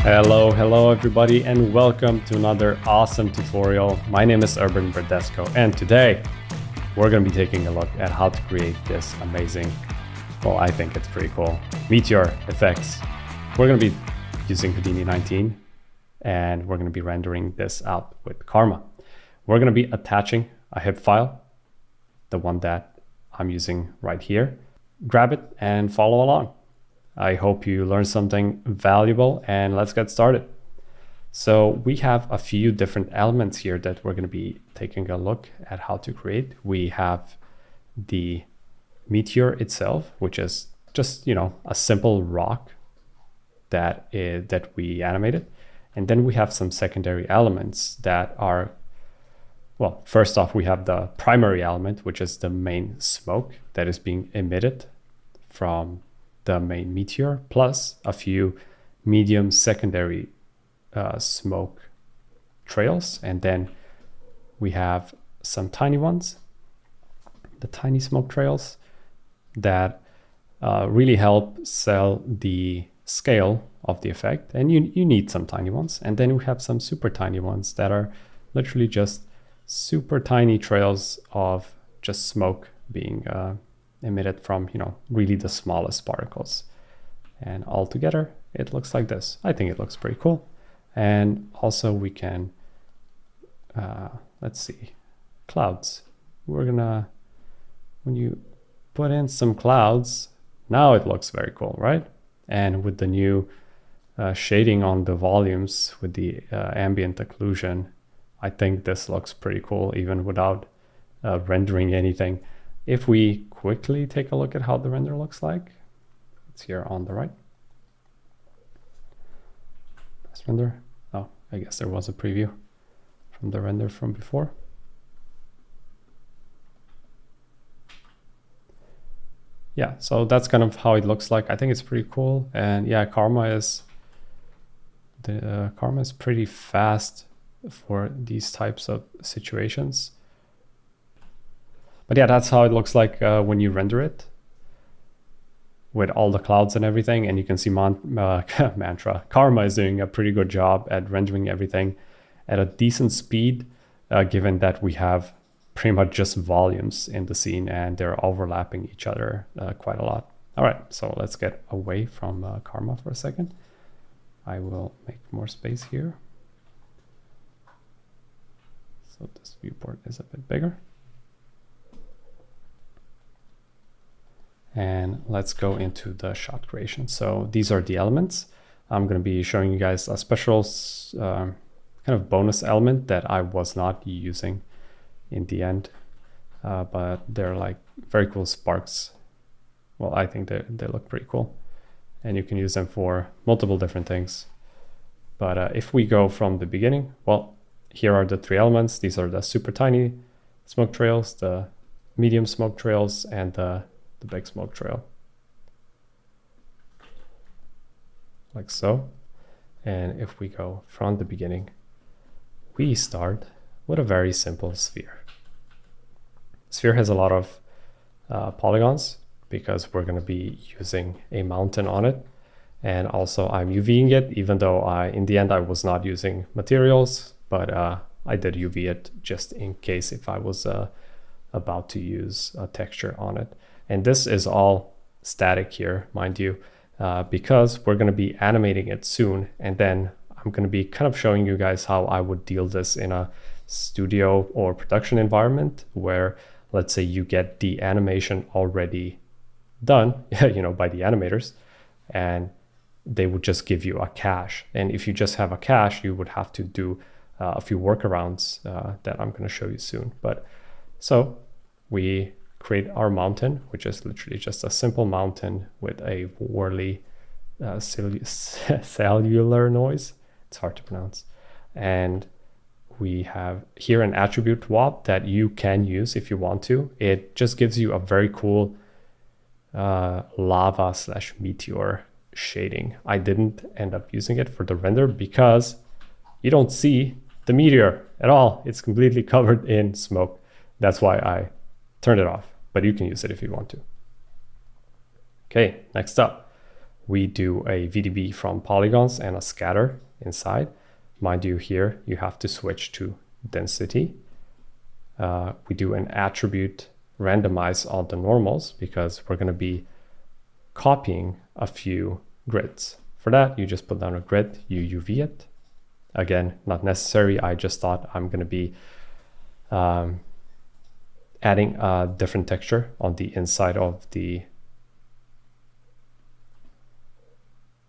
Hello everybody, and welcome to another awesome tutorial. My name is Urban Bradesco, and today we're going to be taking a look at how to create this amazing, well, I think it's pretty cool, Meteor effects. We're going to be using Houdini 19, and we're going to be rendering this out with Karma. We're going to be attaching a HIP file, the one that I'm using right here. Grab it and follow along. I hope you learned something valuable, and let's get started. So we have a few different elements here that we're going to be taking a look at how to create. We have the Meteor itself, which is just, a simple rock that we animated. And then we have some secondary elements that are, well, first off, we have the primary element, which is the main smoke that is being emitted from the main Meteor, plus a few medium secondary smoke trails. And then we have some tiny ones, the tiny smoke trails that really help sell the scale of the effect. And you need some tiny ones. And then we have some super tiny ones that are literally just super tiny trails of just smoke being emitted from, really the smallest particles. And all together, it looks like this. I think it looks pretty cool. And also we can, let's see, clouds. We're gonna, when you put in some clouds, now it looks very cool, right? And with the new shading on the volumes with the ambient occlusion, I think this looks pretty cool even without rendering anything. If we quickly take a look at how the render looks like, it's here on the right. Best render. Oh, I guess there was a preview from the render from before. Yeah, so that's kind of how it looks like. I think it's pretty cool. And yeah, Karma is pretty fast for these types of situations. But yeah, that's how it looks like when you render it with all the clouds and everything. And you can see Karma is doing a pretty good job at rendering everything at a decent speed, given that we have pretty much just volumes in the scene and they're overlapping each other quite a lot. All right, so let's get away from Karma for a second. I will make more space here. So this viewport is a bit bigger. And let's go into the shot creation. So these are the elements. I'm going to be showing you guys a special kind of bonus element that I was not using in the end, but they're like very cool sparks. Well, I think they look pretty cool, and you can use them for multiple different things. But if we go from the beginning, well, here are the three elements. These are the super tiny smoke trails, the medium smoke trails, and the big smoke trail, like so. And if we go from the beginning, we start with a very simple sphere. Sphere has a lot of polygons because we're going to be using a mountain on it. And also I'm UVing it, even though in the end I was not using materials, but I did UV it just in case if I was about to use a texture on it. And this is all static here, mind you, because we're going to be animating it soon. And then I'm going to be kind of showing you guys how I would deal this in a studio or production environment where, let's say, you get the animation already done, by the animators, and they would just give you a cache. And if you just have a cache, you would have to do a few workarounds that I'm going to show you soon. But so we create our mountain, which is literally just a simple mountain with a whirly cellular noise. It's hard to pronounce. And we have here an attribute swap that you can use if you want to. It just gives you a very cool lava/meteor shading. I didn't end up using it for the render because you don't see the meteor at all. It's completely covered in smoke. That's why I turned it off, but you can use it if you want to. Okay, next up, we do a VDB from polygons and a scatter inside. Mind you, here you have to switch to density. We do an attribute randomize all the normals because we're going to be copying a few grids. For that, you just put down a grid, you UV it. Again, not necessary. I just thought I'm going to be adding a different texture on the inside of the.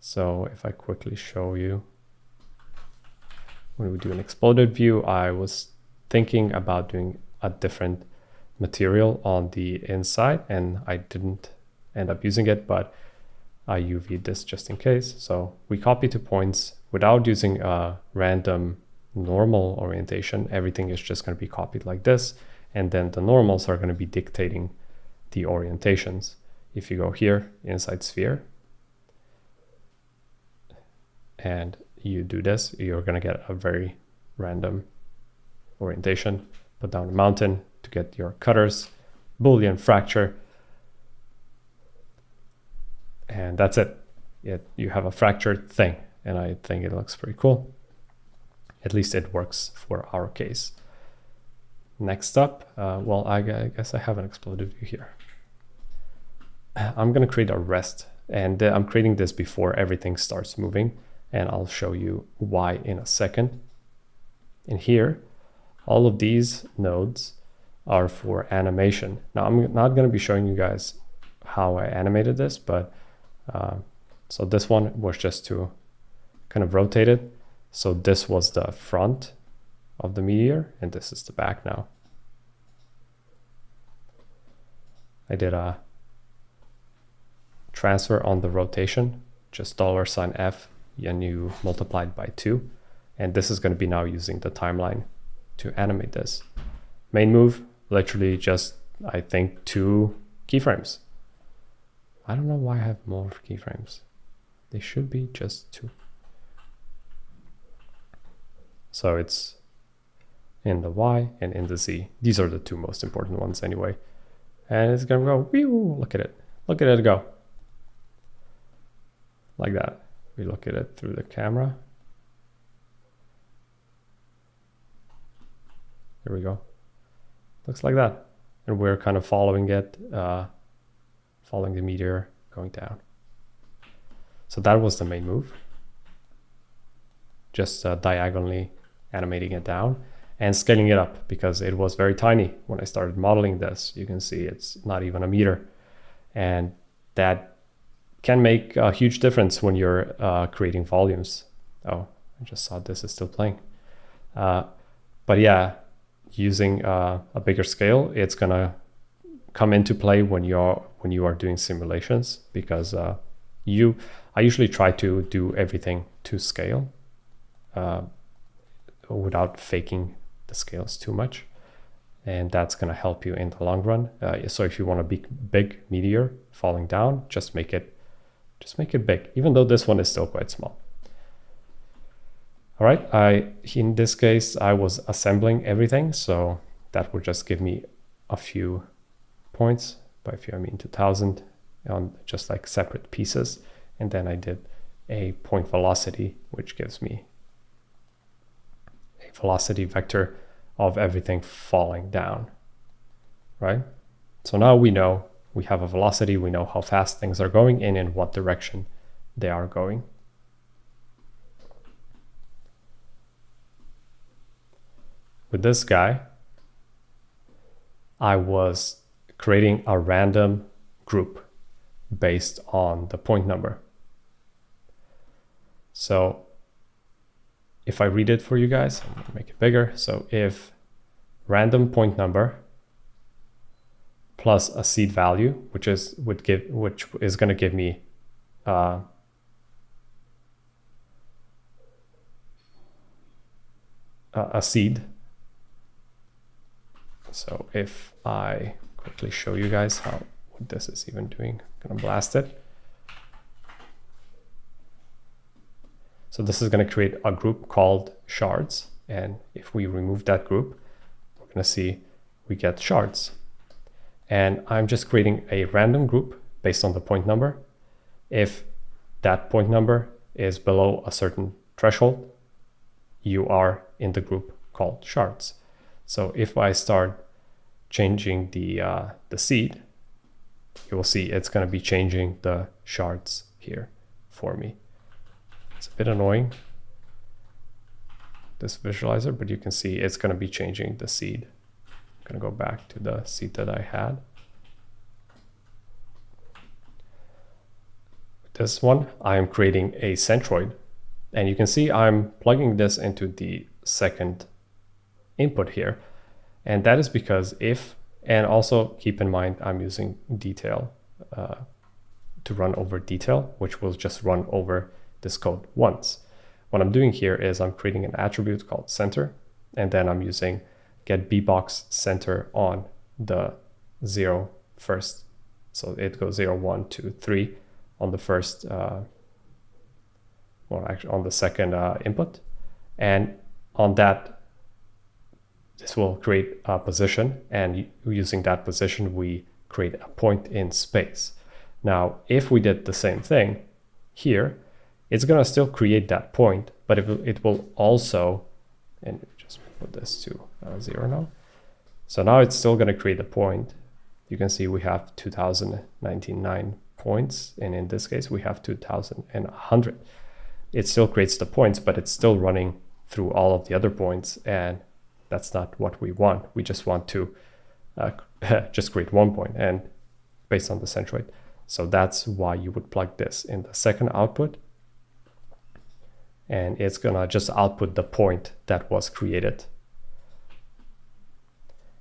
So if I quickly show you, when we do an exploded view, I was thinking about doing a different material on the inside, and I didn't end up using it, but I UV'd this just in case. So we copy 2 points without using a random normal orientation. Everything is just going to be copied like this, and then the normals are going to be dictating the orientations. If you go here inside sphere and you do this, you're going to get a very random orientation. Put down a mountain to get your cutters, Boolean fracture, and that's it. You have a fractured thing, and I think it looks pretty cool. At least it works for our case. Next up, well, I guess I have an exploded view here. I'm going to create a rest, and I'm creating this before everything starts moving, and I'll show you why in a second. In here, all of these nodes are for animation. Now, I'm not going to be showing you guys how I animated this, but so this one was just to kind of rotate it. So this was the front of the meteor, and this is the back now. I did a transfer on the rotation, just $F, and you multiplied by 2. And this is going to be now using the timeline to animate this. Main move, literally just, I think, 2 keyframes. I don't know why I have more keyframes. They should be just 2. So it's in the Y and in the Z. These are the 2 most important ones anyway. And it's gonna go, whew, look at it. Look at it go. Like that. We look at it through the camera. There we go. Looks like that. And we're kind of following it, following the meteor going down. So that was the main move. Just diagonally animating it down and scaling it up because it was very tiny. When I started modeling this, you can see it's not even a meter. And that can make a huge difference when you're creating volumes. Oh, I just saw this is still playing. But yeah, using a bigger scale, it's gonna come into play when you are doing simulations, because I usually try to do everything to scale without faking the scales too much, and that's gonna help you in the long run. So if you want a big meteor falling down, just make it big, even though this one is still quite small. All right, in this case, I was assembling everything, so that would just give me a few points. By a few, I mean 2000 on just like separate pieces. And then I did a point velocity, which gives me a velocity vector of everything falling down, right? So now we know we have a velocity, we know how fast things are going and in what direction they are going. With this guy, I was creating a random group based on the point number. So if I read it for you guys, I'm gonna make it bigger. So if random point number plus a seed value, which is gonna give me a seed. So if I quickly show you guys what this is even doing, I'm gonna blast it. So this is gonna create a group called shards. And if we remove that group, we're gonna see we get shards. And I'm just creating a random group based on the point number. If that point number is below a certain threshold, you are in the group called shards. So if I start changing the seed, you will see it's going to be changing the shards here for me. It's a bit annoying, this visualizer, but you can see it's going to be changing the seed. I'm going to go back to the seed that I had. With this one, I am creating a centroid, and you can see I'm plugging this into the second input here. And that is because and also keep in mind, I'm using detail to run over detail, which will just run over this code once. What I'm doing here is I'm creating an attribute called center, and then I'm using get bbox center on the 0 first. So it goes 0, 1, 2, 3 on the first, actually on the second input. And on that, this will create a position, and using that position, we create a point in space. Now, if we did the same thing here, it's going to still create that point, but it will also, and just put this to 0 now. So now it's still going to create a point. You can see we have 2099 points, and in this case, we have 2100. It still creates the points, but it's still running through all of the other points, and that's not what we want. We just want to just create one point and based on the centroid. So that's why you would plug this in the second output. And it's gonna just output the point that was created.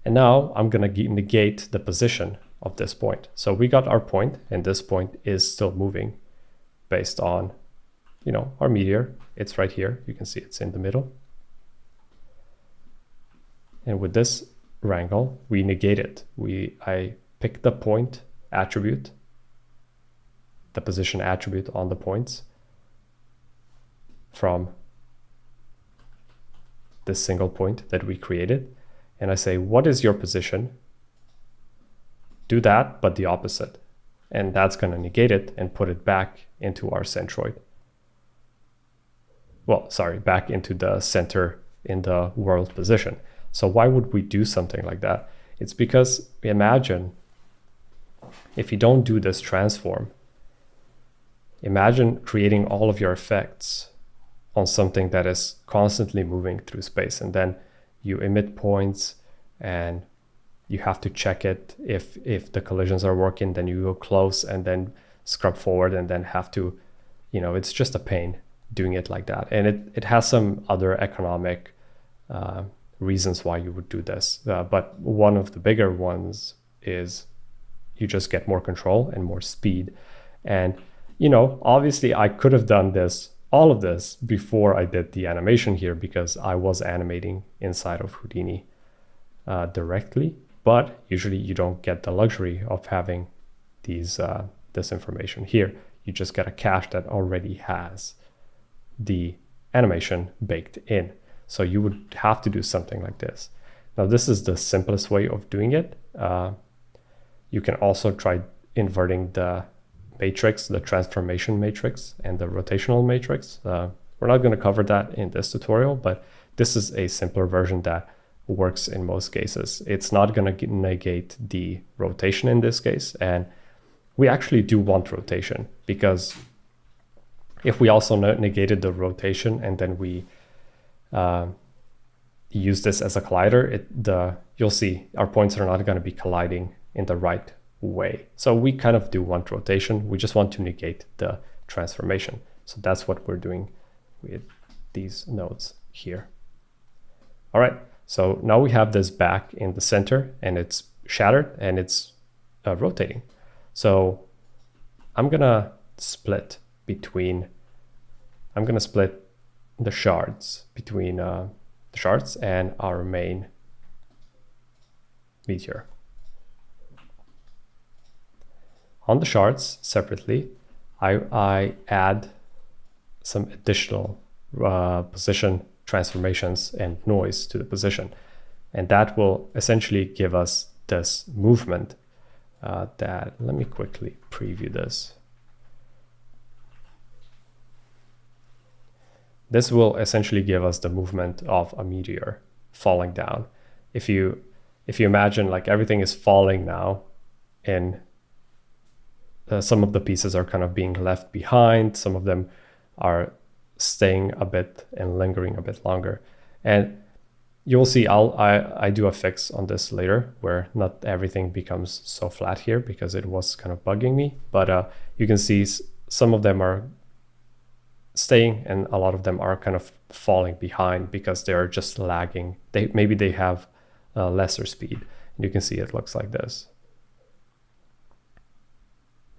And now I'm gonna negate the position of this point. So we got our point, and this point is still moving based on, our meteor. It's right here. You can see it's in the middle. And with this wrangle, we negate it. I pick the point attribute, the position attribute on the points from this single point that we created. And I say, what is your position? Do that, but the opposite. And that's going to negate it and put it back into our centroid. Well, sorry, back into the center in the world position. So why would we do something like that? It's because imagine if you don't do this transform, imagine creating all of your effects on something that is constantly moving through space, and then you emit points and you have to check it. If the collisions are working, then you go close and then scrub forward and then have to, it's just a pain doing it like that. And it has some other economic reasons why you would do this. But one of the bigger ones is you just get more control and more speed. And, obviously I could have done all of this before I did the animation here, because I was animating inside of Houdini directly. But usually you don't get the luxury of having this information here. You just get a cache that already has the animation baked in. So you would have to do something like this. Now, this is the simplest way of doing it. You can also try inverting the matrix, the transformation matrix and the rotational matrix. We're not going to cover that in this tutorial, but this is a simpler version that works in most cases. It's not going to negate the rotation in this case. And we actually do want rotation, because if we also negated the rotation and then we use this as a collider, you'll see our points are not going to be colliding in the right way. So we kind of do want rotation. We just want to negate the transformation. So that's what we're doing with these nodes here. All right, so now we have this back in the center and it's shattered and it's rotating. So I'm gonna split the shards between the shards and our main meteor. On the shards separately, I add some additional position transformations and noise to the position. And that will essentially give us this movement let me quickly preview this. this will essentially give us the movement of a meteor falling down. If you imagine like everything is falling now, and some of the pieces are kind of being left behind, some of them are staying a bit and lingering a bit longer. And you'll see I do a fix on this later where not everything becomes so flat here because it was kind of bugging me. But you can see some of them are staying and a lot of them are kind of falling behind because they are just lagging. Maybe they have lesser speed. And you can see it looks like this.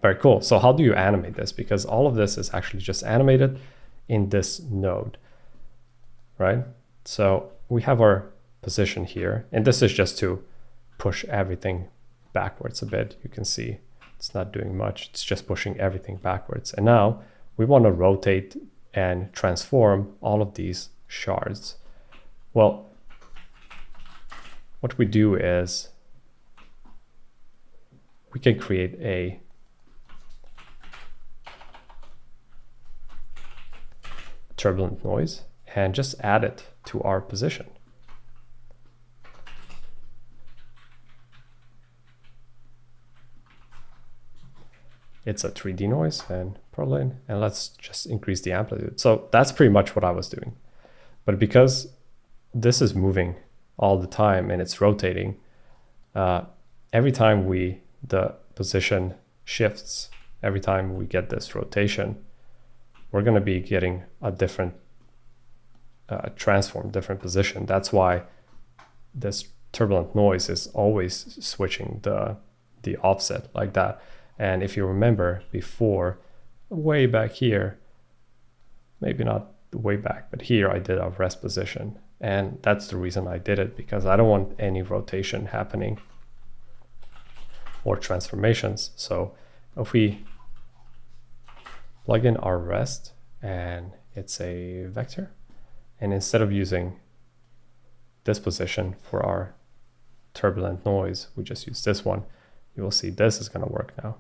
Very cool. So how do you animate this? Because all of this is actually just animated in this node, right? So we have our position here, and this is just to push everything backwards a bit. You can see it's not doing much. It's just pushing everything backwards. And now we want to rotate and transform all of these shards. Well, what we do is we can create a turbulent noise and just add it to our position. It's a 3D noise and Perlin, and let's just increase the amplitude. So that's pretty much what I was doing. But because this is moving all the time and it's rotating, every time the position shifts, every time we get this rotation, we're going to be getting a different transform, different position. That's why this turbulent noise is always switching the offset like that. And if you remember before, way back here, maybe not way back, but here I did a rest position. And that's the reason I did it, because I don't want any rotation happening or transformations. So if we plug in our rest, and it's a vector, and instead of using this position for our turbulent noise, we just use this one, you will see this is going to work now.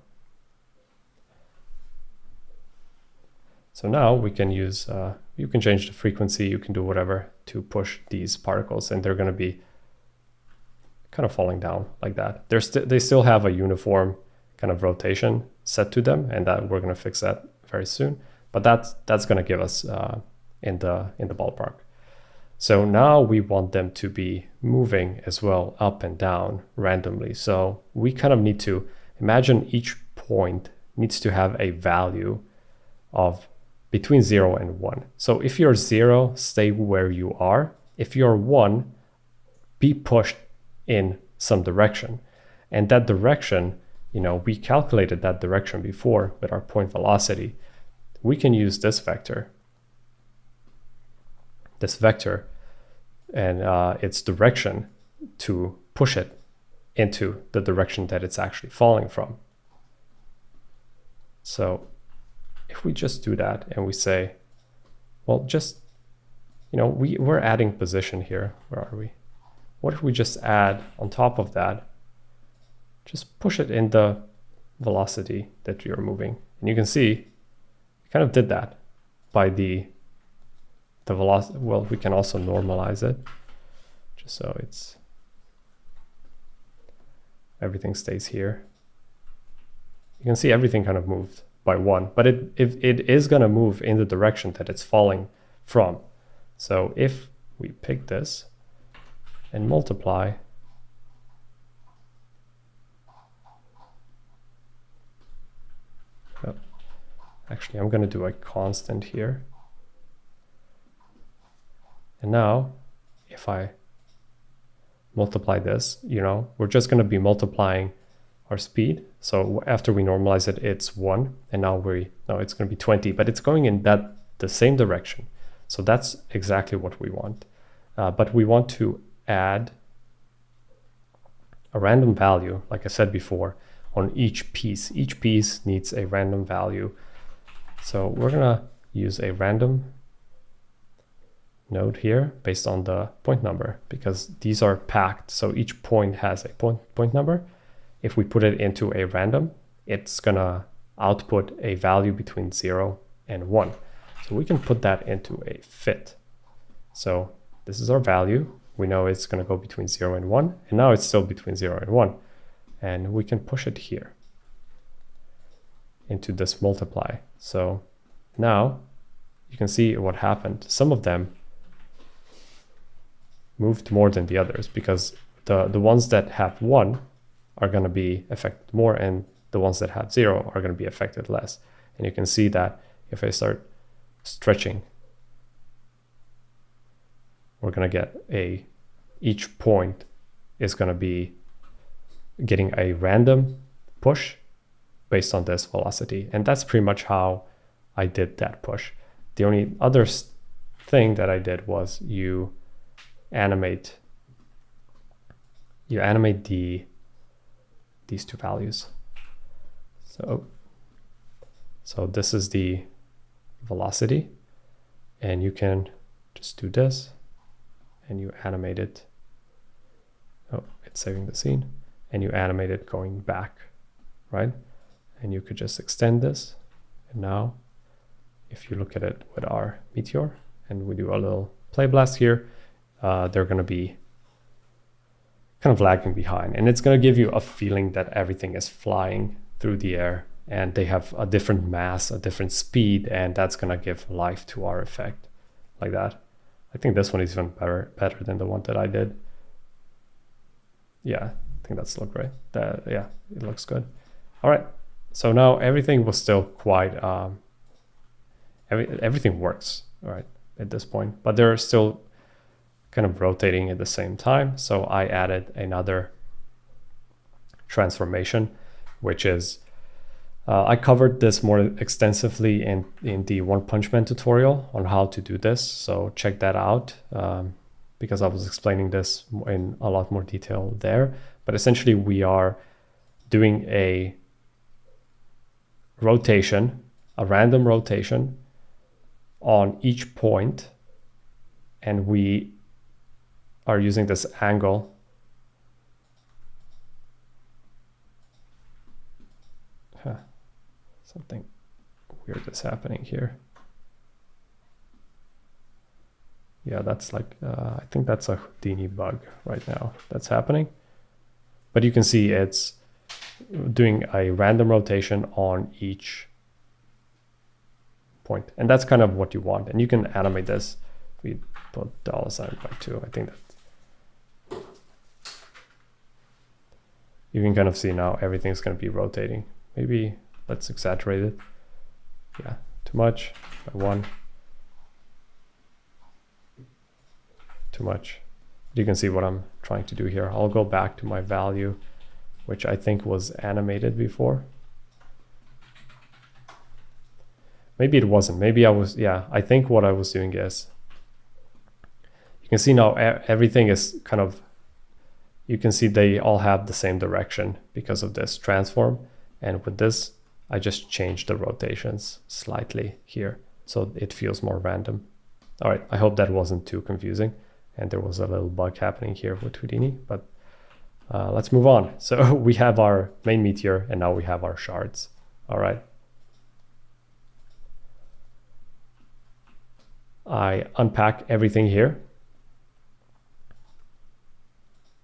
So now we can use, you can change the frequency, you can do whatever to push these particles, and they're going to be kind of falling down like that. They still have a uniform kind of rotation set to them, and that we're going to fix that very soon. But that's going to give us in the ballpark. So now we want them to be moving as well up and down randomly. So we kind of need to imagine each point needs to have a value of between 0 and 1. So if you're 0, stay where you are. If you're 1, be pushed in some direction. And that direction, you know, we calculated that direction before with our point velocity. We can use this vector and its direction to push it into the direction that it's actually falling from. So if we just do that and we say, well, just, you know, we're adding position here. Where are we? What if we just add on top of that, just push it in the velocity that you're moving? And you can see kind of did that by the velocity. Well, we can also normalize it just so it's everything stays here. You can see everything kind of moved by 1, but it is going to move in the direction that it's falling from. So if we pick this and multiply, actually, I'm going to do a constant here. And now, if I multiply this, you know, we're just going to be multiplying our speed. So after we normalize it, it's 1. And now it's going to be 20, but it's going in the same direction. So that's exactly what we want. But we want to add a random value, like I said before, on each piece. Each piece needs a random value. So we're going to use a random node here based on the point number, because these are packed. So each point has a point number. If we put it into a random, it's going to output a value between 0 and 1. So we can put that into a fit. So this is our value. We know it's going to go between 0 and 1, and now it's still between 0 and 1. And we can push it here into this multiply. So now you can see what happened. Some of them moved more than the others because the ones that have 1 are going to be affected more, and the ones that have 0 are going to be affected less. And you can see that if I start stretching, we're going to get each point is going to be getting a random push based on this velocity. And that's pretty much how I did that push. The only other thing that I did was you animate these two values. So this is the velocity, and you can just do this and you animate it. Oh, it's saving the scene, and you animate it going back, right? And you could just extend this. And now if you look at it with our Meteor and we do a little play blast here, they're going to be kind of lagging behind, and it's going to give you a feeling that everything is flying through the air and they have a different mass, a different speed, and that's going to give life to our effect like that. I think this one is even better than the one that I did. Yeah, I think that's look right. Yeah, it looks good. All right, so now everything was still quite everything works, all right, at this point, but they're still kind of rotating at the same time. So I added another transformation, which is I covered this more extensively in the One Punch Man tutorial on how to do this. So check that out because I was explaining this in a lot more detail there. But essentially we are doing a rotation, a random rotation on each point, and we are using this angle something weird is happening here. Yeah, that's like I think that's a Houdini bug right now that's happening, but you can see it's doing a random rotation on each point, and that's kind of what you want. And you can animate this. We put $by2. I think that you can kind of see now everything's going to be rotating. Maybe let's exaggerate it. Yeah, too much. By 1. Too much. You can see what I'm trying to do here. I'll go back to my value, which I think was animated before. Maybe it wasn't. Maybe I was, yeah, I think what I was doing is, you can see now everything is kind of, you can see they all have the same direction because of this transform. And with this, I just changed the rotations slightly here, so it feels more random. All right, I hope that wasn't too confusing. And there was a little bug happening here with Houdini, but let's move on. So we have our main meteor, and now we have our shards. All right. I unpack everything here,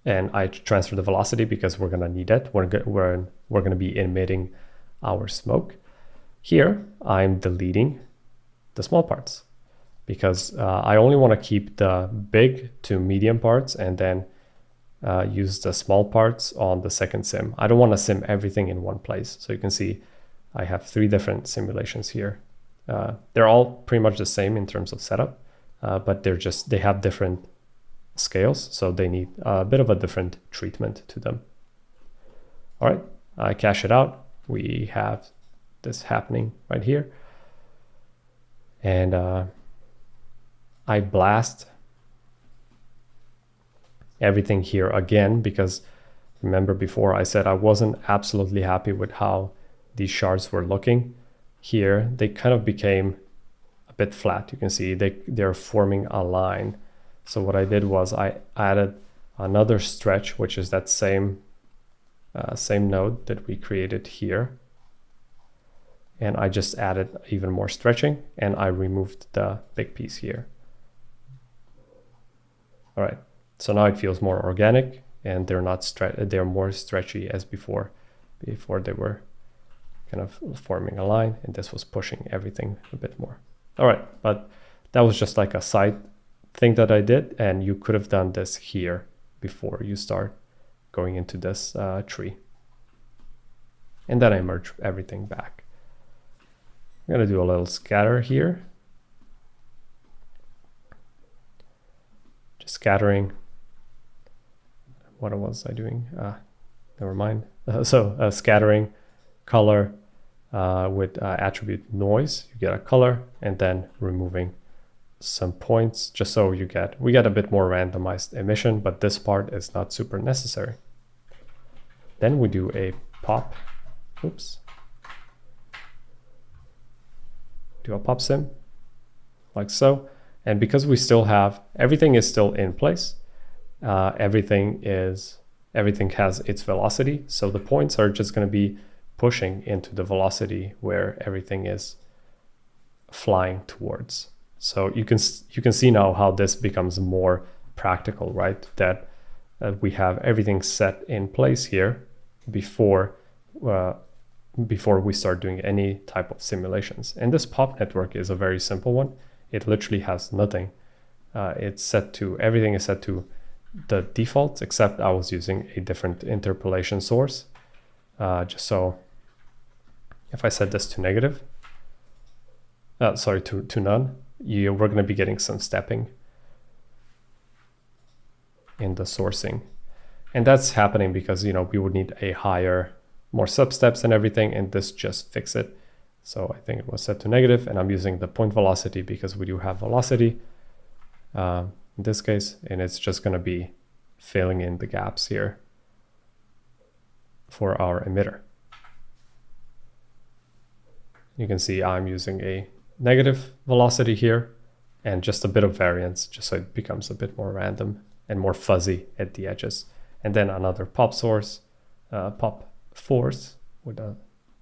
and I transfer the velocity because we're gonna need it. We're gonna be emitting our smoke. Here, I'm deleting the small parts because I only want to keep the big to medium parts and then use the small parts on the second sim. I don't want to sim everything in one place. So you can see I have 3 different simulations here. They're all pretty much the same in terms of setup, but they have different scales, so they need a bit of a different treatment to them. All right, I cache it out. We have this happening right here, and I blast everything here again because remember before I said I wasn't absolutely happy with how these shards were looking. Here they kind of became a bit flat. You can see they're forming a line. So what I did was I added another stretch, which is that same node that we created here. and I just added even more stretching, and I removed the big piece here. All right, so now it feels more organic, and they're more stretchy as before. Before they were kind of forming a line, and this was pushing everything a bit more. All right, but that was just like a side thing that I did, and you could have done this here before you start going into this tree. And then I merge everything back. I'm gonna do a little scatter here. Just scattering. What was I doing? Never mind. Scattering color with attribute noise, you get a color, and then removing some points just so we get a bit more randomized emission, but this part is not super necessary. Then we do a pop. Oops. Do a pop sim like so. And because we still have, everything is still in place. Everything has its velocity. So the points are just going to be pushing into the velocity where everything is flying towards. So you can see now how this becomes more practical, right? That we have everything set in place here before we start doing any type of simulations. And this pop network is a very simple one. It literally has nothing. Everything is set to the defaults, except I was using a different interpolation source. Just so if I set this to negative, to none, we're going to be getting some stepping in the sourcing. And that's happening because, we would need more substeps and everything, and this just fix it. So I think it was set to negative, and I'm using the point velocity because we do have velocity in this case, and it's just going to be filling in the gaps here for our emitter. You can see I'm using a negative velocity here and just a bit of variance, just so it becomes a bit more random and more fuzzy at the edges. And then another pop source, pop force with an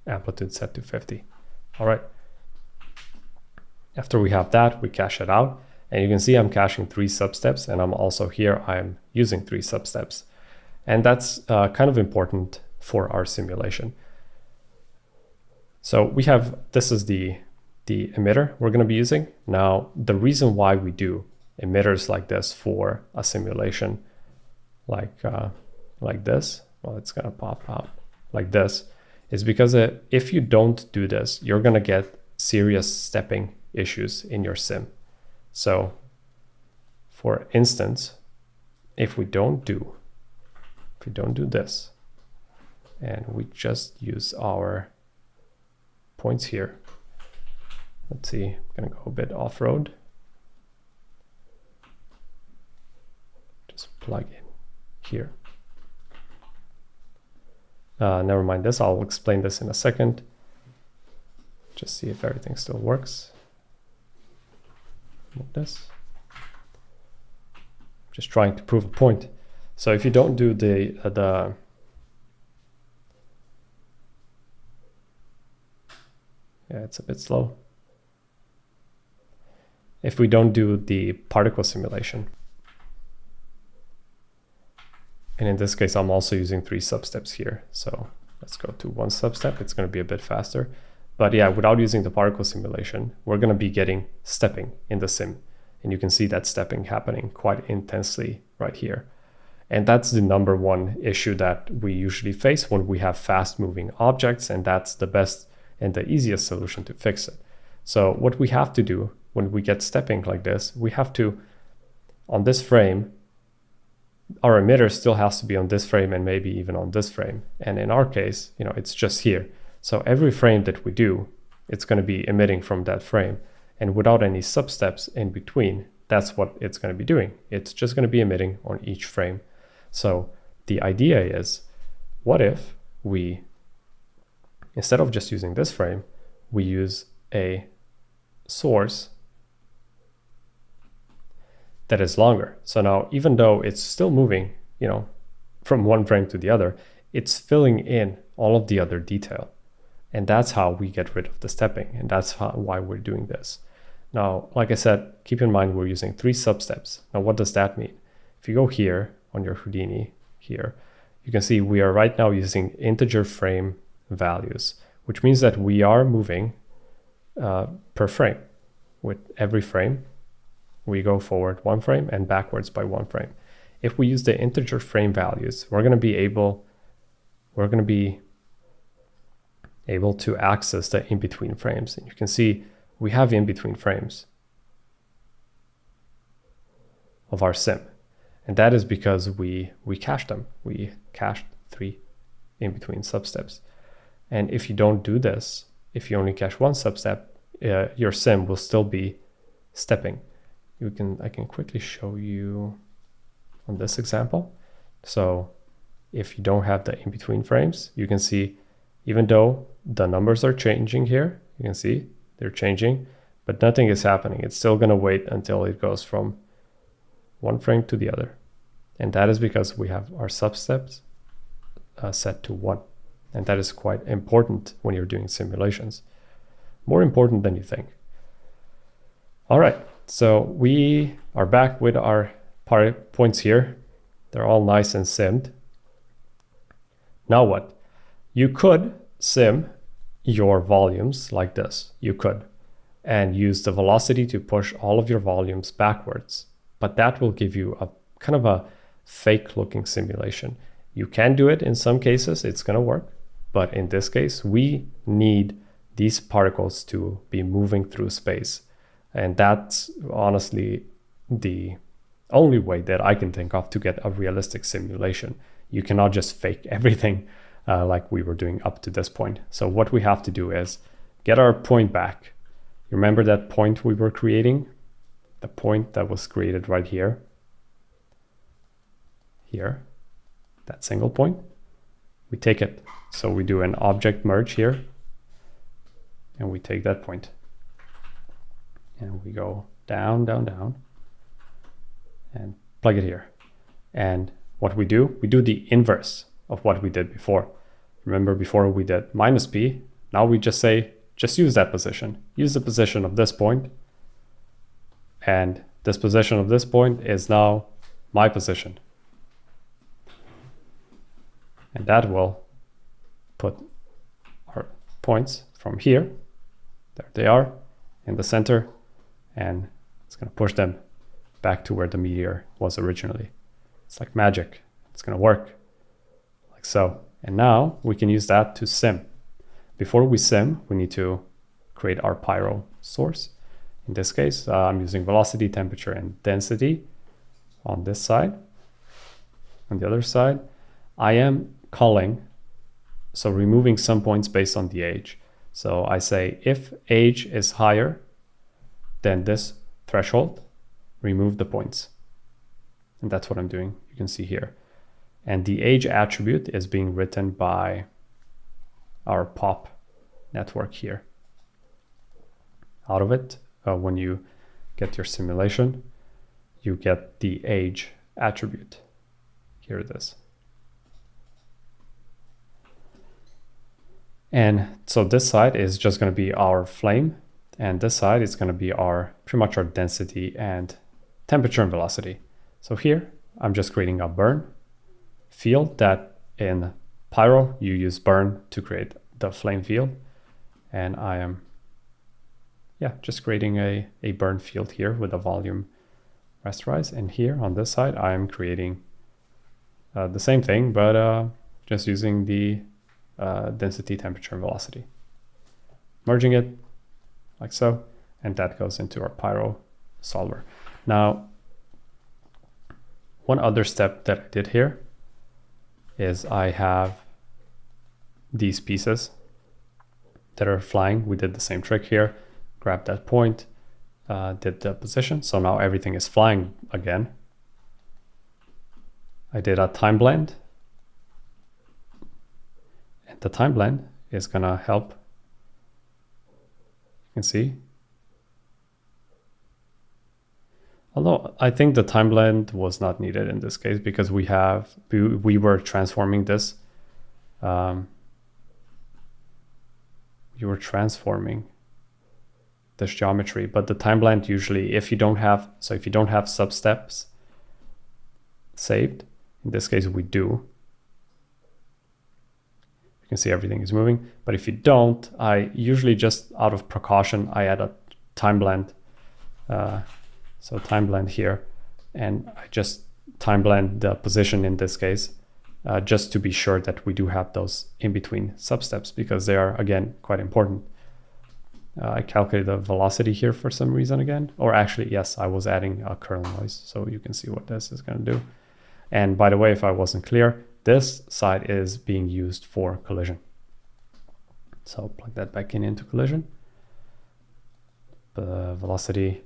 amplitude set to 50. All right. After we have that, we cache it out. And you can see I'm caching 3 substeps, and I'm using 3 substeps. And that's kind of important for our simulation. So this is the emitter we're going to be using. Now, the reason why we do emitters like this for a simulation like this, well, it's going to pop out like this, is because if you don't do this, you're going to get serious stepping issues in your sim. So for instance, if we don't do this, and we just use our points here, let's see, I'm gonna go a bit off-road. Just plug in here. Never mind this, I'll explain this in a second. Just see if everything still works. Move this. Just trying to prove a point. So if you don't do yeah, it's a bit slow. If we don't do the particle simulation, and in this case, I'm also using 3 substeps here. So let's go to 1 substep. It's going to be a bit faster. But yeah, without using the particle simulation, we're going to be getting stepping in the sim. And you can see that stepping happening quite intensely right here. And that's the #1 issue that we usually face when we have fast moving objects. And that's the best and the easiest solution to fix it. So what we have to do when we get stepping like this, we have to, on this frame, our emitter still has to be on this frame and maybe even on this frame. And in our case, it's just here. So every frame that we do, it's going to be emitting from that frame. And without any substeps in between, that's what it's going to be doing. It's just going to be emitting on each frame. So the idea is, what if we, instead of just using this frame, we use a source that is longer. So now, even though it's still moving, from one frame to the other, it's filling in all of the other detail. And that's how we get rid of the stepping. And that's why we're doing this. Now, like I said, keep in mind we're using 3 substeps. Now, what does that mean? If you go here on your Houdini here, you can see we are right now using integer frame values, which means that we are moving per frame. With every frame, we go forward 1 frame and backwards by 1 frame. If we use the integer frame values, we're going to be able to access the in-between frames. And you can see we have in-between frames of our sim. And that is because we cached them. We cached 3 in-between substeps. And if you don't do this, if you only cache 1 substep, your sim will still be stepping. I can quickly show you on this example. So if you don't have the in-between frames, you can see even though the numbers are changing here, you can see they're changing, but nothing is happening. It's still going to wait until it goes from 1 frame to the other. And that is because we have our substeps set to 1. And that is quite important when you're doing simulations. More important than you think. All right, so we are back with our points here. They're all nice and simmed. Now what? You could sim your volumes like this. You could. And use the velocity to push all of your volumes backwards. But that will give you a kind of a fake looking simulation. You can do it in some cases, it's going to work. But in this case, we need these particles to be moving through space. And that's honestly the only way that I can think of to get a realistic simulation. You cannot just fake everything like we were doing up to this point. So what we have to do is get our point back. Remember that point we were creating? The point that was created right here. Here, that single point. We take it. So we do an object merge here. And we take that point. And we go down, down, down. And plug it here. And what we do the inverse of what we did before. Remember before we did -p. Now we just say, just use that position. Use the position of this point. And this position of this point is now my position. And that will put our points from here. There they are in the center. And it's going to push them back to where the meteor was originally. It's like magic. It's going to work like so. And now we can use that to sim. Before we sim, we need to create our pyro source. In this case, I'm using velocity, temperature, and density on this side. On the other side, I am culling, so removing some points based on the age. So I say if age is higher than this threshold, remove the points. And that's what I'm doing. You can see here. And the age attribute is being written by our pop network here. Out of it, when you get your simulation, you get the age attribute. Here it is. And so this side is just going to be our flame, and this side is going to be pretty much our density and temperature and velocity. So here I'm just creating a burn field that in Pyro you use burn to create the flame field, and I am just creating a burn field here with a volume rasterize. And here on this side I am creating the same thing, but just using the density, temperature, and velocity. Merging it like so, and that goes into our Pyro solver. Now, one other step that I did here is I have these pieces that are flying. We did the same trick here. Grab that point, did the position. So now everything is flying again. I did a time blend. And the time blend is gonna help. You can see. Although I think the time blend was not needed in this case because we were transforming this you were transforming this geometry. But the time blend usually, if you don't have sub-steps saved, in this case we do, you can see everything is moving. But if you don't, I usually just out of precaution, I add a time blend. So time blend here, and I just time blend the position in this case, just to be sure that we do have those in between sub-steps, because they are, again, quite important. I calculated the velocity here for some reason again, or actually, yes, I was adding a curl noise, so you can see what this is going to do. And by the way, if I wasn't clear, this side is being used for collision. So plug that back into collision. The velocity,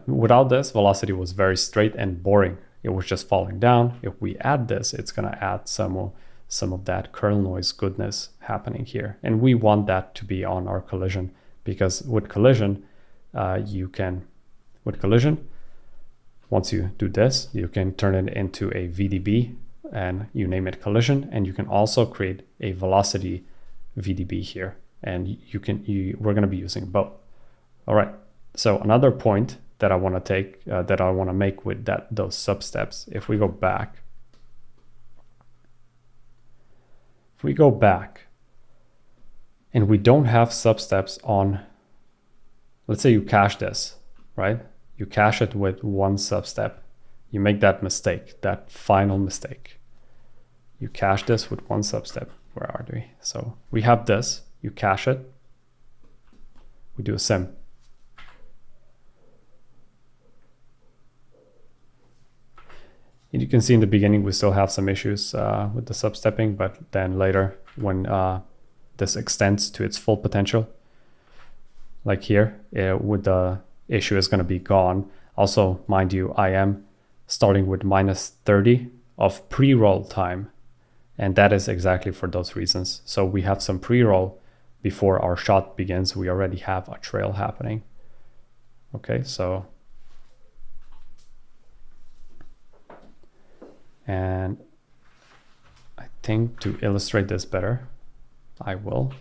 without this, velocity was very straight and boring. It was just falling down. If we add this, it's going to add some of that curl noise goodness happening here. And we want that to be on our collision, because with collision, once you do this, you can turn it into a VDB and you name it collision. And you can also create a velocity VDB here. And we're going to be using both. All right. So another point that I want to take, that I want to make with those sub-steps, if we go back, and we don't have sub-steps on, let's say you cache this, right? You cache it with one sub-step. You make that mistake, that final mistake. You cache this with one sub-step. Where are we? So we have this, you cache it, we do a sim. And you can see in the beginning we still have some issues with the sub-stepping, but then later when this extends to its full potential, like here, with the issue is going to be gone. Also, mind you, I am starting with -30 of pre-roll time, and that is exactly for those reasons. So we have some pre-roll before our shot begins. We already have a trail happening. Okay, so. And I think to illustrate this better, I will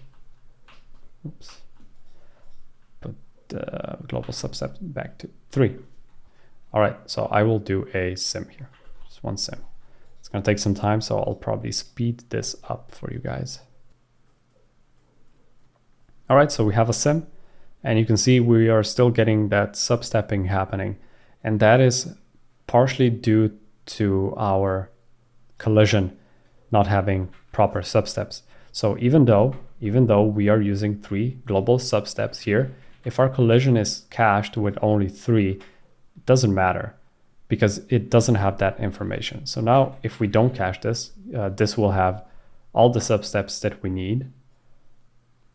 put the global subset back to 3. All right, so I will do a sim here, just one sim. It's gonna take some time, so I'll probably speed this up for you guys. All right, so we have a sim, and you can see we are still getting that sub-stepping happening. And that is partially due to our collision not having proper substeps. So even though we are using 3 global substeps here, if our collision is cached with only 3, it doesn't matter, because it doesn't have that information. So now if we don't cache this, this will have all the substeps that we need.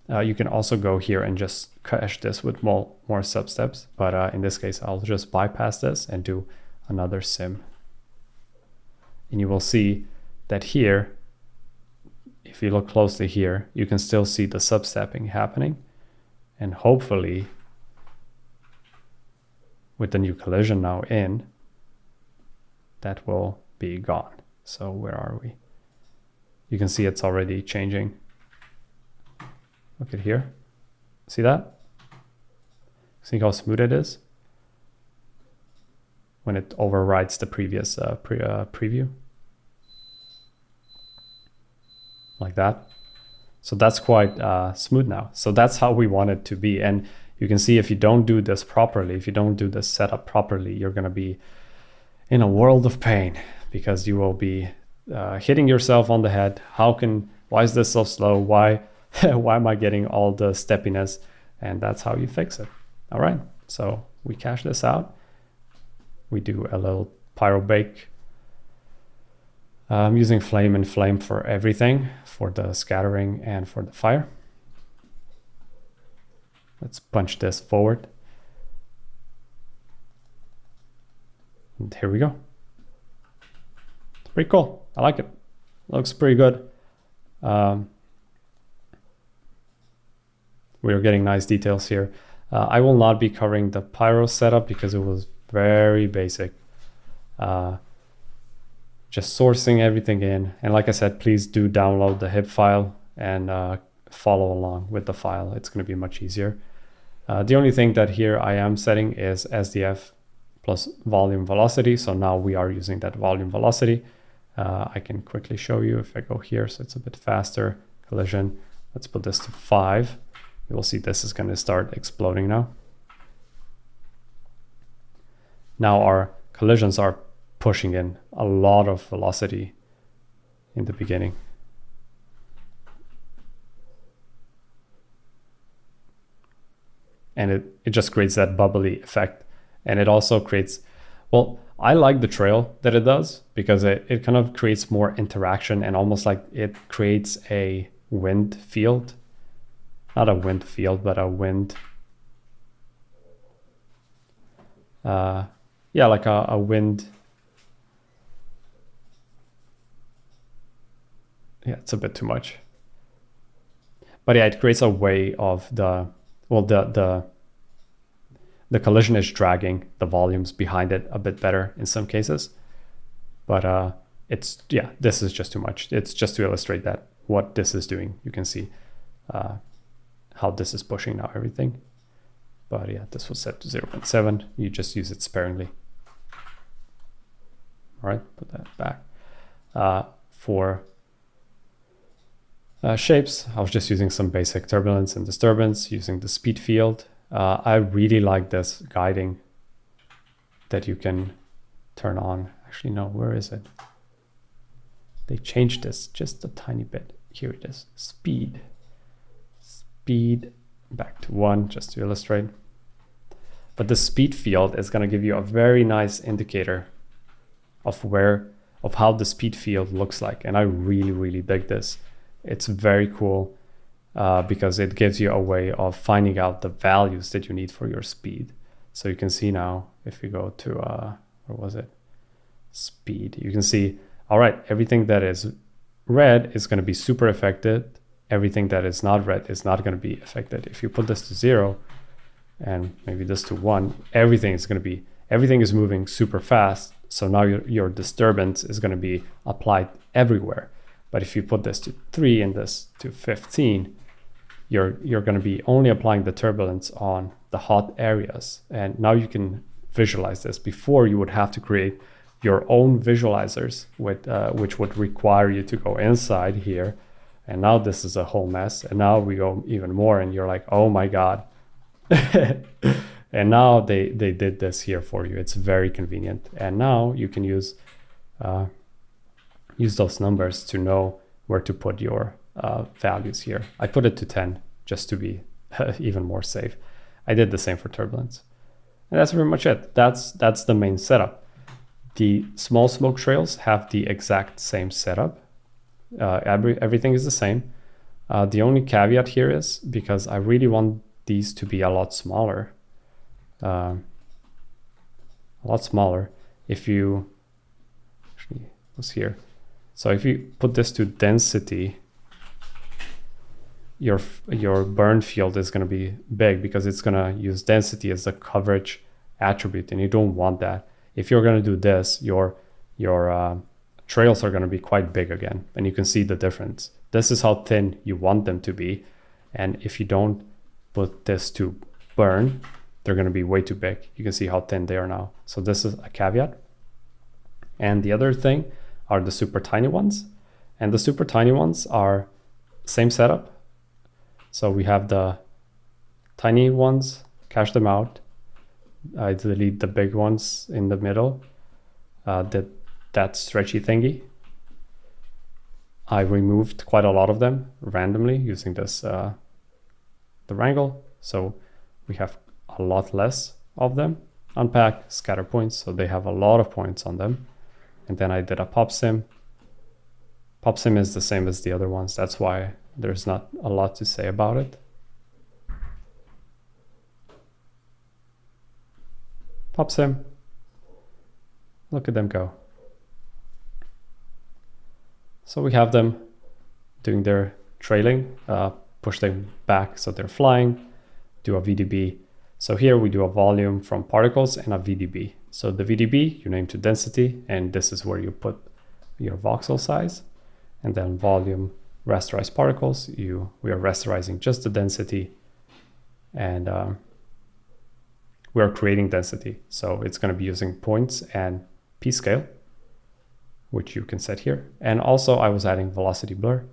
You can also go here and just cache this with more substeps, but in this case, I'll just bypass this and do another sim. And you will see that here, if you look closely here, you can still see the substepping happening. And hopefully, with the new collision now in, that will be gone. So where are we? You can see it's already changing. Look at here. See that? See how smooth it is when it overrides the previous preview? Like that. So that's quite smooth now. So that's how we want it to be. And you can see if you don't do this properly, if you don't do this setup properly, you're going to be in a world of pain, because you will be hitting yourself on the head. Why is this so slow? Why am I getting all the steppiness? And that's how you fix it. All right. So we cache this out. We do a little pyro bake. I'm using flame and flame for everything, for the scattering and for the fire. Let's punch this forward. And here we go. It's pretty cool. I like it. Looks pretty good. We are getting nice details here. I will not be covering the pyro setup because it was very basic. Just sourcing everything in. And like I said, please do download the HIP file and follow along with the file. It's going to be much easier. The only thing that here I am setting is SDF plus volume velocity. So now we are using that volume velocity. I can quickly show you if I go here, so it's a bit faster. Collision, let's put this to 5. You will see this is going to start exploding now. Now our collisions are pushing in a lot of velocity in the beginning. And it just creates that bubbly effect. And it also creates, well, I like the trail that it does because it kind of creates more interaction and almost like it creates a wind field. Not a wind field, but a wind. Yeah, like a wind. Yeah, it's a bit too much. But yeah, it creates a way of the collision is dragging the volumes behind it a bit better in some cases. But this is just too much. It's just to illustrate that what this is doing. You can see how this is pushing now everything. But yeah, this was set to 0.7. You just use it sparingly. All right, put that back. For shapes, I was just using some basic turbulence and disturbance using the speed field. I really like this guiding that you can turn on. Actually, no, where is it? They changed this just a tiny bit. Here it is, speed. Speed back to 1, just to illustrate. But the speed field is going to give you a very nice indicator of how the speed field looks like. And I really, really dig this. It's very cool because it gives you a way of finding out the values that you need for your speed. So you can see now, if we go to, where was it? Speed. You can see, all right, everything that is red is going to be super affected. Everything that is not red is not going to be affected. If you put this to 0 and maybe this to 1, everything is moving super fast. So now your disturbance is going to be applied everywhere. But if you put this to 3 and this to 15, you're going to be only applying the turbulence on the hot areas. And now you can visualize this. Before, you would have to create your own visualizers, which would require you to go inside here. And now this is a whole mess. And now we go even more and you're like, oh my God. And now they did this here for you. It's very convenient. And now you can use those numbers to know where to put your values here. I put it to 10 just to be even more safe. I did the same for turbulence. And that's pretty much it. That's the main setup. The small smoke trails have the exact same setup. Everything is the same. The only caveat here is because I really want these to be a lot smaller. If you actually was here. So if you put this to density, your burn field is going to be big because it's going to use density as the coverage attribute, and you don't want that. If you're going to do this, your trails are going to be quite big again, and you can see the difference. This is how thin you want them to be, and if you don't put this to burn, they're going to be way too big. You can see how thin they are now. So this is a caveat. And the other thing are the super tiny ones. And the super tiny ones are same setup. So we have the tiny ones, cache them out. I delete the big ones in the middle, that stretchy thingy. I removed quite a lot of them randomly using this, the wrangle. So we have a lot less of them. Unpack, scatter points, so they have a lot of points on them. And then I did a pop sim. Pop sim is the same as the other ones. That's why there's not a lot to say about it. Pop sim. Look at them go. So we have them doing their trailing, push them back so they're flying, do a VDB. So here we do a volume from particles and a VDB. So the VDB you name to density, and this is where you put your voxel size, and then volume rasterize particles, we are rasterizing just the density, and we are creating density. So it's going to be using points and p-scale, which you can set here. And also I was adding velocity blur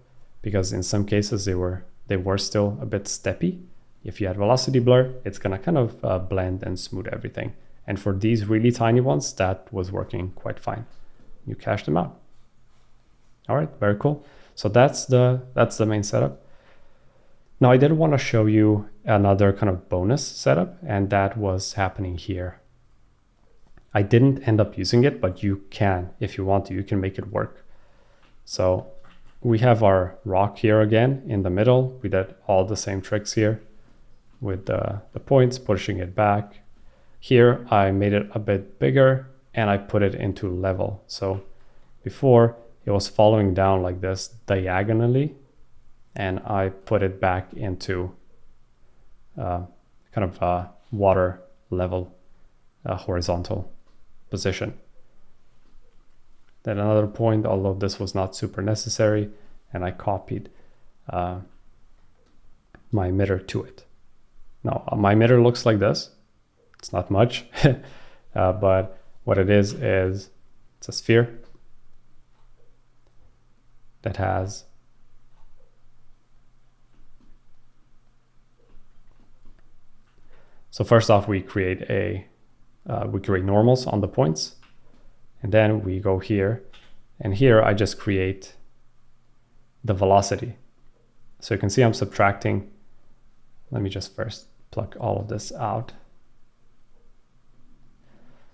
because in some cases they were still a bit steppy. If you add velocity blur, it's going to kind of blend and smooth everything. And for these really tiny ones, that was working quite fine. You cache them out. All right, very cool. So that's the main setup. Now I did want to show you another kind of bonus setup, and that was happening here. I didn't end up using it, but you can, if you want to, you can make it work. So we have our rock here again in the middle. We did all the same tricks here with the points, pushing it back. Here I made it a bit bigger and I put it into level. So before it was following down like this diagonally, and I put it back into kind of a water level horizontal position. Then another point, although this was not super necessary, and I copied my emitter to it. Now my emitter looks like this. It's not much, but what it is it's a sphere that has so first off we create normals on the points, and then we go here, and here I just create the velocity. So you can see I'm subtracting. Let me just first pluck all of this out.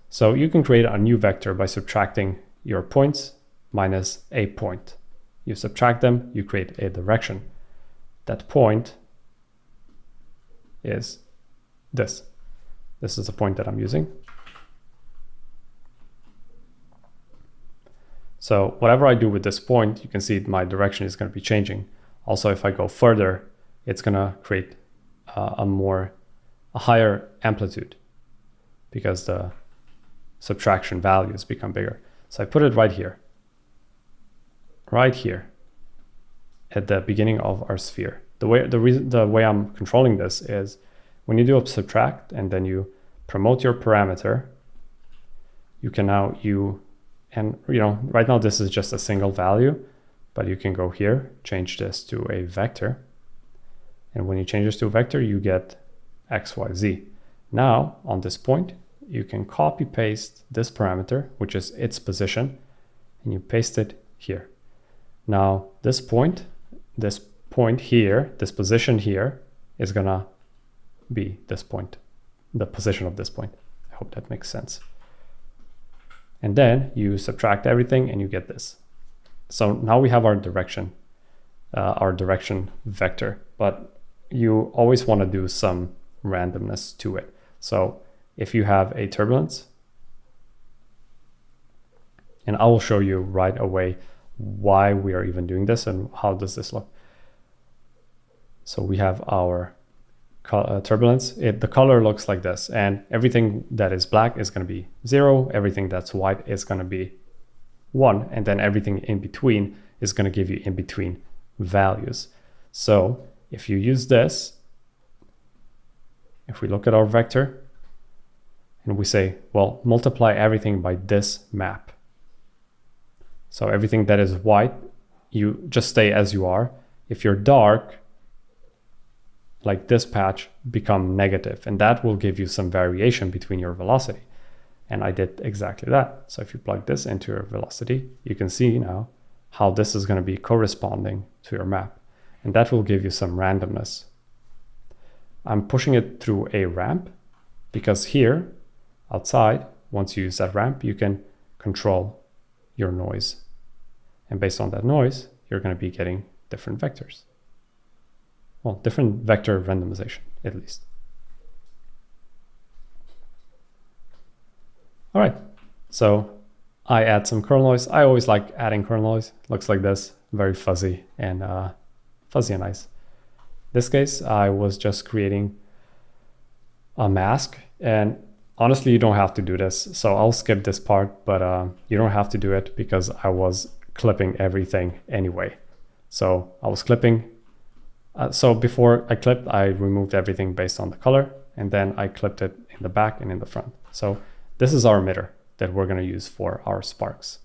So you can create a new vector by subtracting your points minus a point. You subtract them, you create a direction. That point is this. This is the point that I'm using. So whatever I do with this point, you can see my direction is going to be changing. Also, if I go further, it's going to create a higher amplitude because the subtraction values become bigger. So I put it right here at the beginning of our sphere. The way I'm controlling this is when you do a subtract and then you promote your parameter, you can now right now this is just a single value, but you can go here, change this to a vector. And when you change this to a vector, you get X, Y, Z. Now on this point, you can copy paste this parameter, which is its position, and you paste it here. Now this point here, this position here is gonna be this point, the position of this point. I hope that makes sense. And then you subtract everything and you get this. So now we have our direction vector, but you always want to do some randomness to it. So if you have a turbulence, and I will show you right away why we are even doing this and how does this look. So we have our turbulence. The color looks like this, and everything that is black is going to be 0, everything that's white is going to be 1, and then everything in between is going to give you in between values. So if you use this, if we look at our vector and we say, well, multiply everything by this map. So everything that is white, you just stay as you are. If you're dark, like this patch, become negative, and that will give you some variation between your velocity. And I did exactly that. So if you plug this into your velocity, you can see now how this is going to be corresponding to your map, and that will give you some randomness. I'm pushing it through a ramp because here outside, once you use that ramp, you can control your noise, and based on that noise, you're going to be getting different vectors. Well, different vector randomization, at least. All right, so I add some kernel noise. I always like adding kernel noise. Looks like this, very fuzzy and nice. This case, I was just creating a mask, and honestly, you don't have to do this. So I'll skip this part, but you don't have to do it because I was clipping everything anyway. So I was clipping. So before I clipped, I removed everything based on the color, and then I clipped it in the back and in the front. So this is our emitter that we're going to use for our sparks.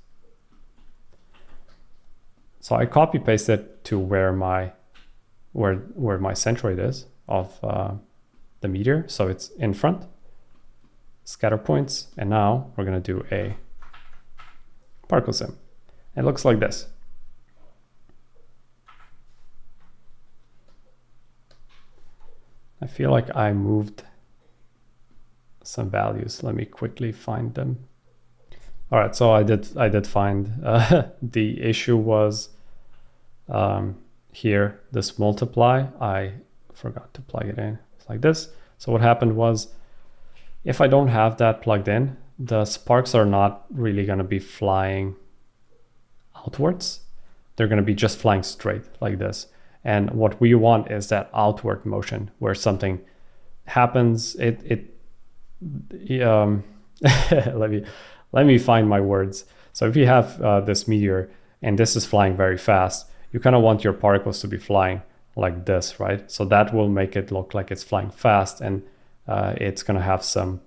So I copy pasted to where my centroid is of the meteor. So it's in front, scatter points, and now we're going to do a particle sim. It looks like this. I feel like I moved some values. Let me quickly find them. All right, so I did find the issue was here, this multiply. I forgot to plug it in. It's like this. So what happened was, if I don't have that plugged in, the sparks are not really going to be flying outwards. They're going to be just flying straight like this. And what we want is that outward motion where something happens. Let me find my words. So if you have this meteor and this is flying very fast, you kind of want your particles to be flying like this, right? So that will make it look like it's flying fast, and it's going to have some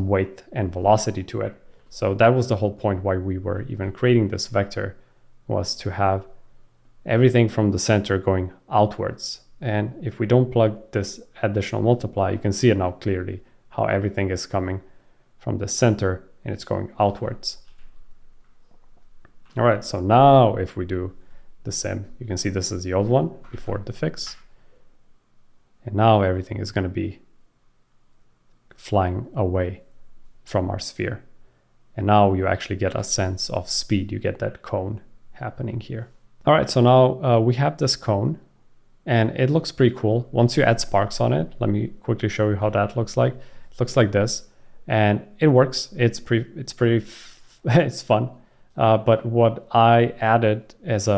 weight and velocity to it. So that was the whole point why we were even creating this vector, was to have everything from the center going outwards. And if we don't plug this additional multiply, you can see it now clearly how everything is coming from the center and it's going outwards. All right, so now if we do the sim, you can see this is the old one before the fix. And now everything is going to be flying away from our sphere. And now you actually get a sense of speed. You get that cone happening here. All right, so now we have this cone and it looks pretty cool. Once you add sparks on it, let me quickly show you how that looks like. It looks like this and it works. It's fun. But what I added as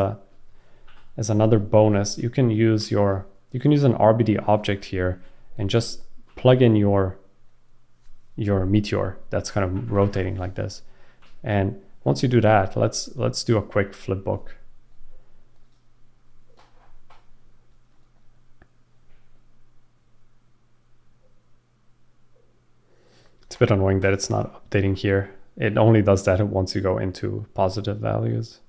another bonus, you can use an RBD object here and just plug in your meteor that's kind of rotating like this. And once you do that, let's do a quick flip book. It's a bit annoying that it's not updating here. It only does that once you go into positive values.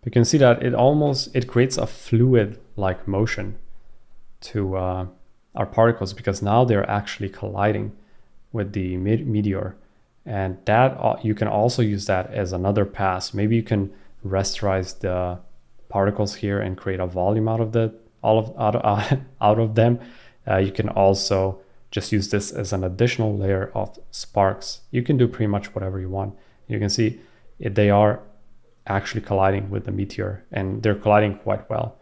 You can see that it creates a fluid-like motion to our particles, because now they're actually colliding with the meteor. And that you can also use that as another pass. Maybe you can rasterize the particles here and create a volume out of them. You can also just use this as an additional layer of sparks. You can do pretty much whatever you want. You can see they are actually colliding with the meteor, and they're colliding quite well.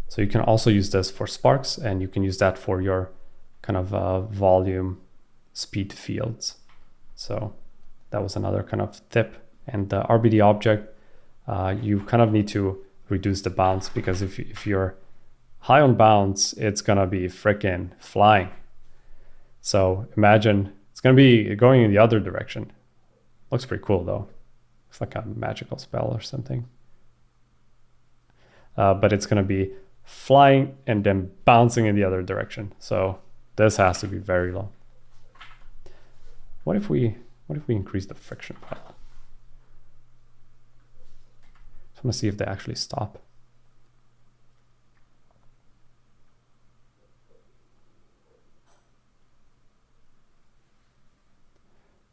So you can also use this for sparks, and you can use that for your kind of volume speed fields. So that was another kind of tip. And the RBD object, you kind of need to reduce the bounce, because if you're high on bounce, it's gonna be freaking flying. So imagine it's gonna be going in the other direction. Looks pretty cool though. It's like a magical spell or something. But it's gonna be flying and then bouncing in the other direction. So this has to be very low. What if we increase the friction pile? I want to see if they actually stop.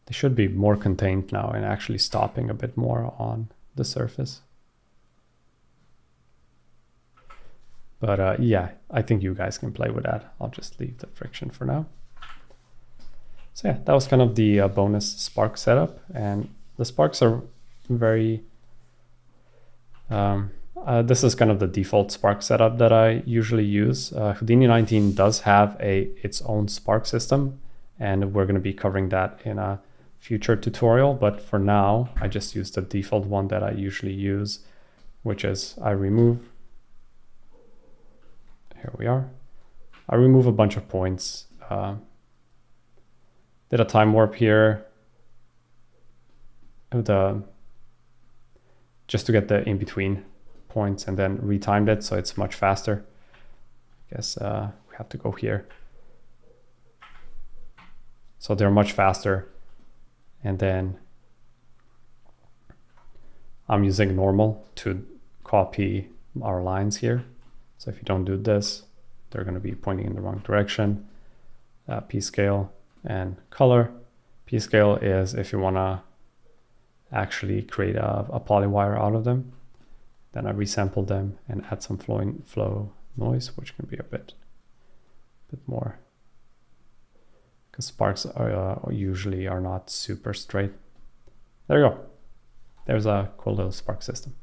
They should be more contained now and actually stopping a bit more on the surface. But yeah, I think you guys can play with that. I'll just leave the friction for now. So yeah, that was kind of the bonus spark setup. And the sparks are very... this is kind of the default spark setup that I usually use. Houdini 19 does have its own spark system, and we're going to be covering that in a future tutorial. But for now, I just use the default one that I usually use, which is I remove... Here we are. I remove a bunch of points. Did a time warp here. The just to get the in-between points, and then retimed it so it's much faster. I guess we have to go here. So they're much faster. And then I'm using normal to copy our lines here. So if you don't do this, they're going to be pointing in the wrong direction. P-scale and color. P-scale is if you want to actually create a polywire out of them. Then I resample them and add some flow noise, which can be a bit more, because sparks usually are not super straight. There you go. There's a cool little spark system.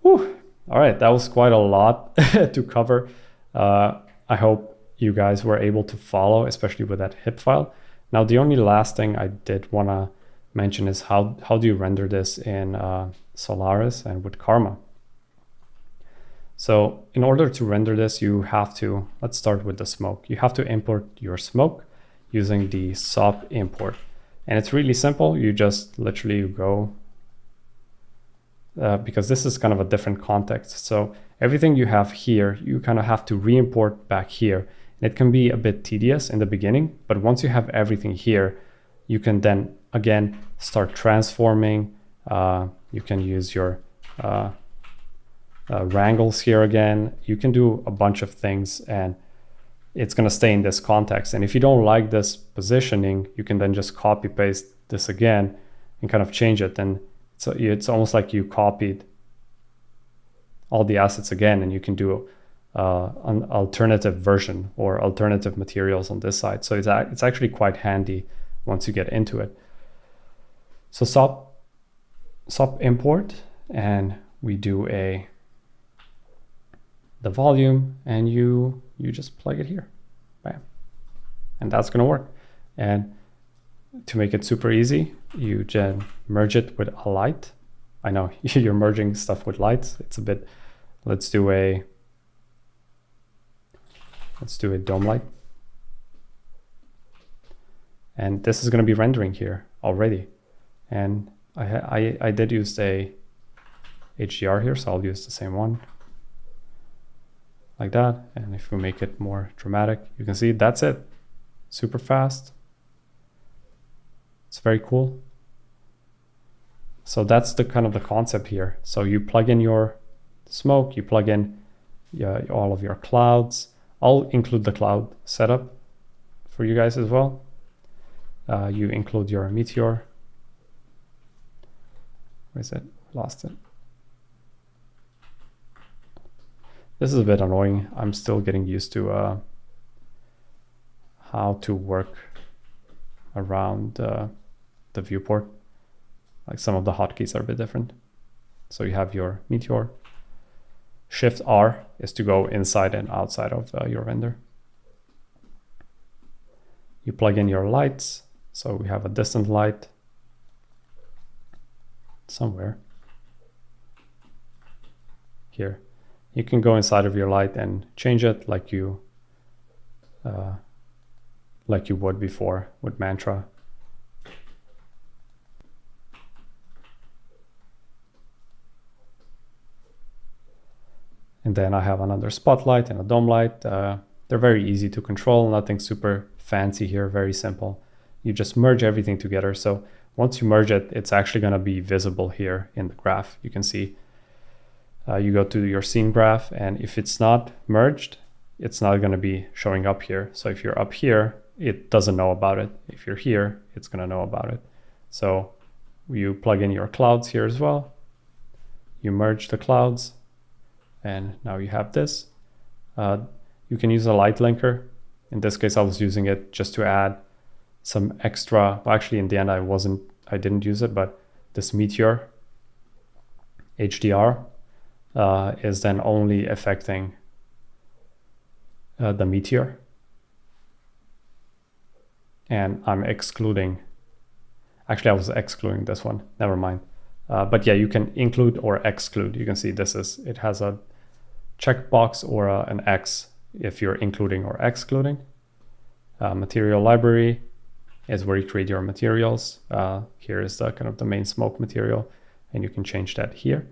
Whew. All right, that was quite a lot to cover. I hope you guys were able to follow, especially with that hip file. Now, the only last thing I did want to mention is how do you render this in Solaris and with Karma. So in order to render this, you have to, let's start with the smoke. You have to import your smoke using the SOP import. And it's really simple. You just literally go, because this is kind of a different context. So everything you have here, you kind of have to re-import back here. And it can be a bit tedious in the beginning, but once you have everything here, you can then again start transforming. You can use your wrangles here again. You can do a bunch of things, and it's going to stay in this context. And if you don't like this positioning, you can then just copy paste this again and kind of change it. And so it's almost like you copied all the assets again, and you can do an alternative version or alternative materials on this side. So it's actually quite handy once you get into it. So SOP import, and we do the volume, and you just plug it here, bam, and that's gonna work. And to make it super easy, you just merge it with a light. I know you're merging stuff with lights. It's a bit. Let's do a dome light, and this is gonna be rendering here already. And I did use a HDR here, so I'll use the same one. Like that. And if we make it more dramatic, you can see that's it. Super fast. It's very cool. So that's the kind of the concept here. So you plug in your smoke, you plug in all of your clouds. I'll include the cloud setup for you guys as well. You include your Meteor. Where is it? Lost it. This is a bit annoying. I'm still getting used to how to work around the viewport. Like some of the hotkeys are a bit different. So you have your Meteor. Shift R is to go inside and outside of your render. You plug in your lights. So we have a distant light somewhere here. You can go inside of your light and change it like you would before with Mantra. And then I have another spotlight and a dome light. They're very easy to control, nothing super fancy here, very simple. You just merge everything together. So once you merge it, it's actually going to be visible here in the graph. You can see you go to your scene graph, and if it's not merged, it's not going to be showing up here. So if you're up here, it doesn't know about it. If you're here, it's going to know about it. So you plug in your clouds here as well. You merge the clouds, and now you have this. You can use a light linker. In this case, I was using it just to add some extra. Well, actually, in the end, I didn't use it, but this Meteor HDR is then only affecting the Meteor. And I'm excluding, actually I was excluding this one, never mind. But yeah, you can include or exclude. You can see it has a checkbox or an X if you're including or excluding. Material library is where you create your materials. Here is the kind of the main smoke material. and you can change that here.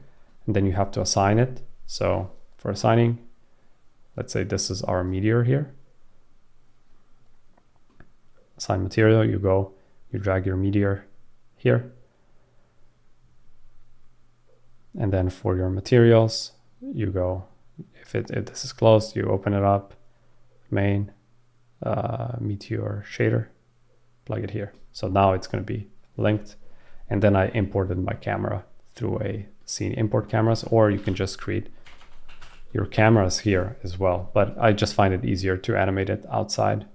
And then you have to assign it. So for assigning, let's say this is our meteor here. Assign material, you drag your meteor here. And then for your materials, you go, if this is closed, you open it up, main, Meteor shader, plug it here. So now it's going to be linked. And then I imported my camera through a scene import cameras, or you can just create your cameras here as well. But I just find it easier to animate it outside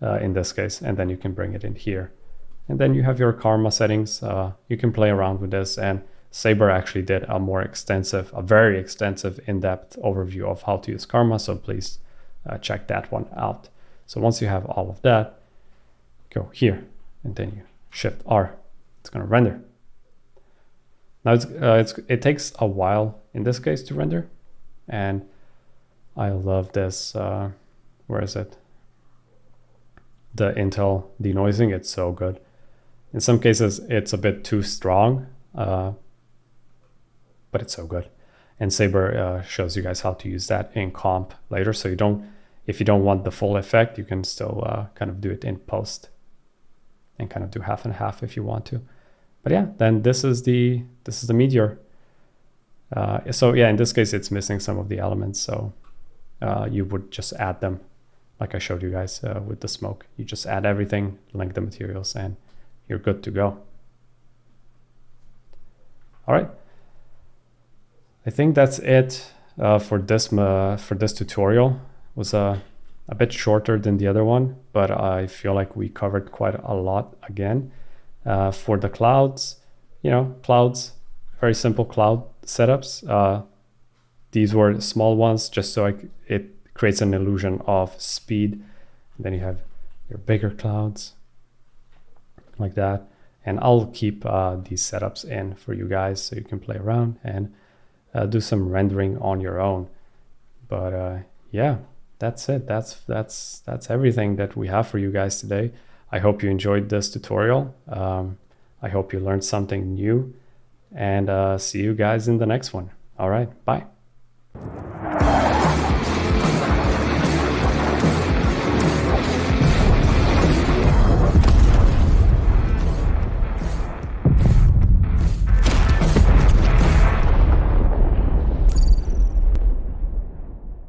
in this case, and then you can bring it in here. And then you have your karma settings. You can play around with this, and Saber actually did a very extensive in-depth overview of how to use karma. So please check that one out. So once you have all of that, go here, and then you Shift R. It's going to render. Now it takes a while in this case to render, and I love this. Where is it? The Intel denoising. It's so good. In some cases, it's a bit too strong, but it's so good. And Saber shows you guys how to use that in comp later. So if you don't want the full effect, you can still kind of do it in post and kind of do half and half if you want to. But yeah, then this is the Meteor. So yeah, in this case, it's missing some of the elements. So you would just add them, like I showed you guys with the smoke. You just add everything, link the materials, and you're good to go. All right. I think that's it for this tutorial. It was a bit shorter than the other one, but I feel like we covered quite a lot again. For the clouds, clouds, very simple cloud setups. These were small ones just so it creates an illusion of speed. And then you have your bigger clouds like that. And I'll keep these setups in for you guys so you can play around and do some rendering on your own. But yeah, that's it. That's everything that we have for you guys today. I hope you enjoyed this tutorial. I hope you learned something new, and see you guys in the next one. All right, bye.